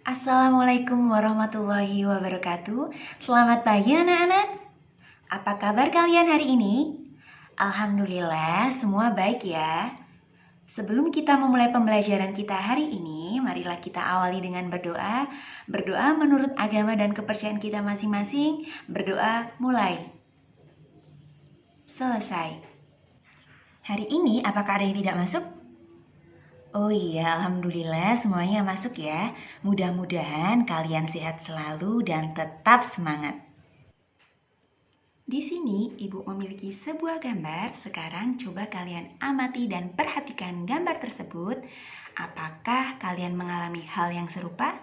Assalamualaikum warahmatullahi wabarakatuh. Selamat pagi anak-anak. Apa kabar kalian hari ini? Alhamdulillah semua baik ya. Sebelum kita memulai pembelajaran kita hari ini, marilah kita awali dengan berdoa. Berdoa menurut agama dan kepercayaan kita masing-masing. Berdoa mulai. Selesai. Hari ini apakah ada yang tidak masuk? Oh iya, alhamdulillah semuanya masuk ya. Mudah-mudahan kalian sehat selalu dan tetap semangat. Di sini Ibu memiliki sebuah gambar. Sekarang coba kalian amati dan perhatikan gambar tersebut. Apakah kalian mengalami hal yang serupa?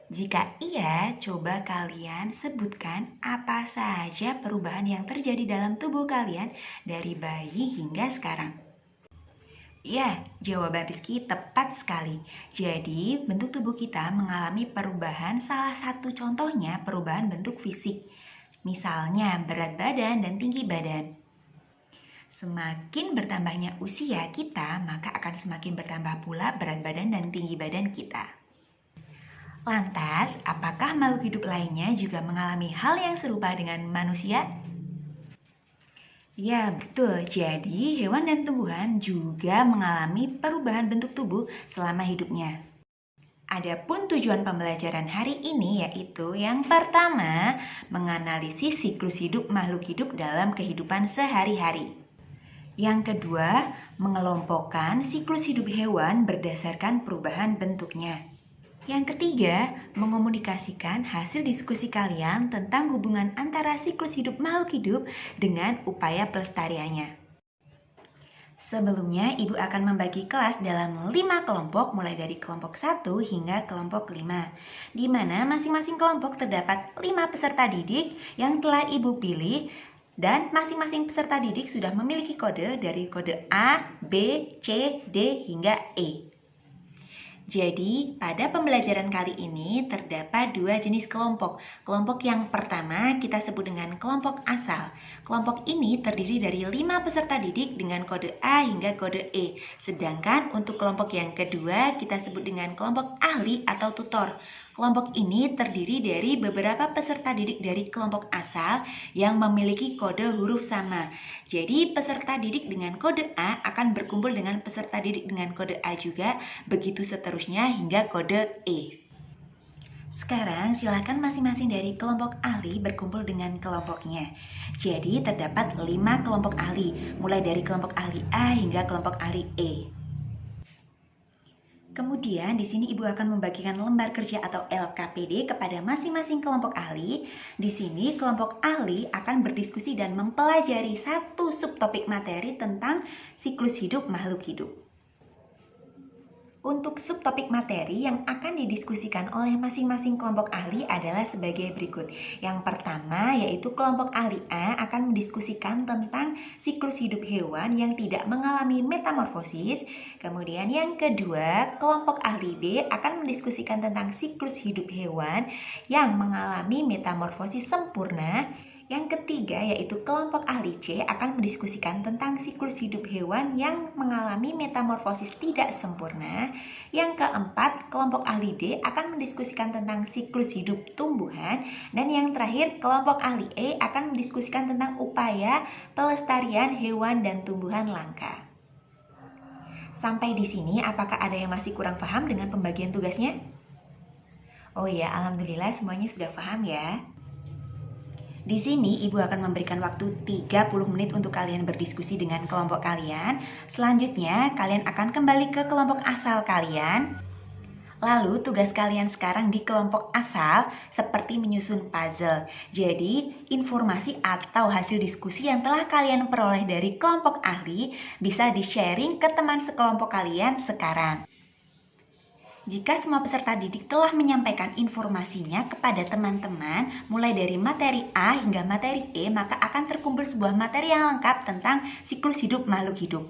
Jika iya, coba kalian sebutkan apa saja perubahan yang terjadi dalam tubuh kalian dari bayi hingga sekarang. Ya, jawaban Rizky tepat sekali. Jadi, bentuk tubuh kita mengalami perubahan, salah satu contohnya perubahan bentuk fisik. Misalnya berat badan dan tinggi badan. Semakin bertambahnya usia kita, maka akan semakin bertambah pula berat badan dan tinggi badan kita. Lantas, apakah makhluk hidup lainnya juga mengalami hal yang serupa dengan manusia? Ya, betul. Jadi, hewan dan tumbuhan juga mengalami perubahan bentuk tubuh selama hidupnya. Adapun tujuan pembelajaran hari ini yaitu yang pertama, menganalisis siklus hidup makhluk hidup dalam kehidupan sehari-hari. Yang kedua, mengelompokkan siklus hidup hewan berdasarkan perubahan bentuknya. Yang ketiga, mengomunikasikan hasil diskusi kalian tentang hubungan antara siklus hidup makhluk hidup dengan upaya pelestariannya. Sebelumnya, Ibu akan membagi kelas dalam 5 kelompok mulai dari kelompok 1 hingga kelompok 5, di mana masing-masing kelompok terdapat 5 peserta didik yang telah Ibu pilih dan masing-masing peserta didik sudah memiliki kode dari kode A, B, C, D hingga E. Jadi, pada pembelajaran kali ini terdapat 2 jenis kelompok. Kelompok yang pertama kita sebut dengan kelompok asal. Kelompok ini terdiri dari 5 peserta didik dengan kode A hingga kode E. Sedangkan untuk kelompok yang kedua kita sebut dengan kelompok ahli atau tutor. Kelompok ini terdiri dari beberapa peserta didik dari kelompok asal yang memiliki kode huruf sama. Jadi peserta didik dengan kode A akan berkumpul dengan peserta didik dengan kode A juga, begitu seterusnya hingga kode E. Sekarang silakan masing-masing dari kelompok ahli berkumpul dengan kelompoknya. Jadi terdapat 5 kelompok ahli, mulai dari kelompok ahli A hingga kelompok ahli E. Kemudian di sini Ibu akan membagikan lembar kerja atau LKPD kepada masing-masing kelompok ahli. Di sini kelompok ahli akan berdiskusi dan mempelajari satu subtopik materi tentang siklus hidup makhluk hidup. Untuk subtopik materi yang akan didiskusikan oleh masing-masing kelompok ahli adalah sebagai berikut. Yang pertama yaitu kelompok ahli A akan mendiskusikan tentang siklus hidup hewan yang tidak mengalami metamorfosis. Kemudian yang kedua, kelompok ahli B akan mendiskusikan tentang siklus hidup hewan yang mengalami metamorfosis sempurna. Yang ketiga yaitu kelompok ahli C akan mendiskusikan tentang siklus hidup hewan yang mengalami metamorfosis tidak sempurna. Yang keempat, kelompok ahli D akan mendiskusikan tentang siklus hidup tumbuhan. Dan yang terakhir, kelompok ahli E akan mendiskusikan tentang upaya pelestarian hewan dan tumbuhan langka. Sampai di sini, apakah ada yang masih kurang paham dengan pembagian tugasnya? Oh ya, alhamdulillah semuanya sudah paham ya. Di sini Ibu akan memberikan waktu 30 menit untuk kalian berdiskusi dengan kelompok kalian. Selanjutnya kalian akan kembali ke kelompok asal kalian. Lalu tugas kalian sekarang di kelompok asal seperti menyusun puzzle. Jadi informasi atau hasil diskusi yang telah kalian peroleh dari kelompok ahli bisa di-sharing ke teman sekelompok kalian sekarang. Jika semua peserta didik telah menyampaikan informasinya kepada teman-teman mulai dari materi A hingga materi E, maka akan terkumpul sebuah materi yang lengkap tentang siklus hidup makhluk hidup.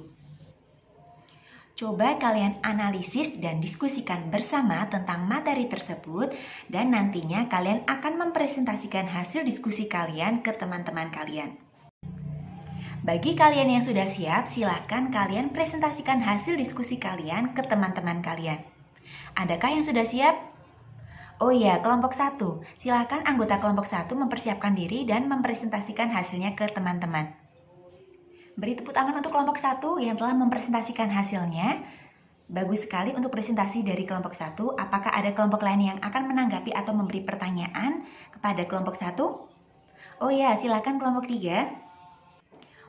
Coba kalian analisis dan diskusikan bersama tentang materi tersebut dan nantinya kalian akan mempresentasikan hasil diskusi kalian ke teman-teman kalian. Bagi kalian yang sudah siap, silakan kalian presentasikan hasil diskusi kalian ke teman-teman kalian. Adakah yang sudah siap? Oh iya, kelompok satu. Silakan anggota kelompok satu mempersiapkan diri dan mempresentasikan hasilnya ke teman-teman. Beri tepuk tangan untuk kelompok satu yang telah mempresentasikan hasilnya. Bagus sekali untuk presentasi dari kelompok satu. Apakah ada kelompok lain yang akan menanggapi atau memberi pertanyaan kepada kelompok satu? Oh iya, silakan kelompok tiga.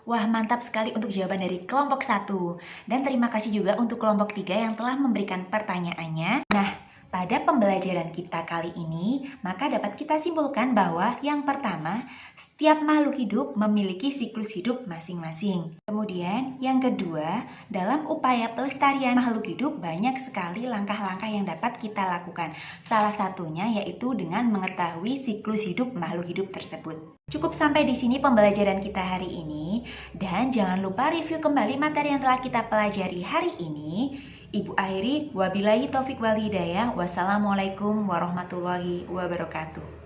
Wah, mantap sekali untuk jawaban dari kelompok satu. Dan terima kasih juga untuk kelompok tiga yang telah memberikan pertanyaannya. Nah, pada pembelajaran kita kali ini, maka dapat kita simpulkan bahwa yang pertama, setiap makhluk hidup memiliki siklus hidup masing-masing. Kemudian, yang kedua, dalam upaya pelestarian makhluk hidup banyak sekali langkah-langkah yang dapat kita lakukan. Salah satunya yaitu dengan mengetahui siklus hidup makhluk hidup tersebut. Cukup sampai di sini pembelajaran kita hari ini, dan jangan lupa review kembali materi yang telah kita pelajari hari ini. Ibu akhiri, wabillahi taufik wal hidayah. Wassalamualaikum warahmatullahi wabarakatuh.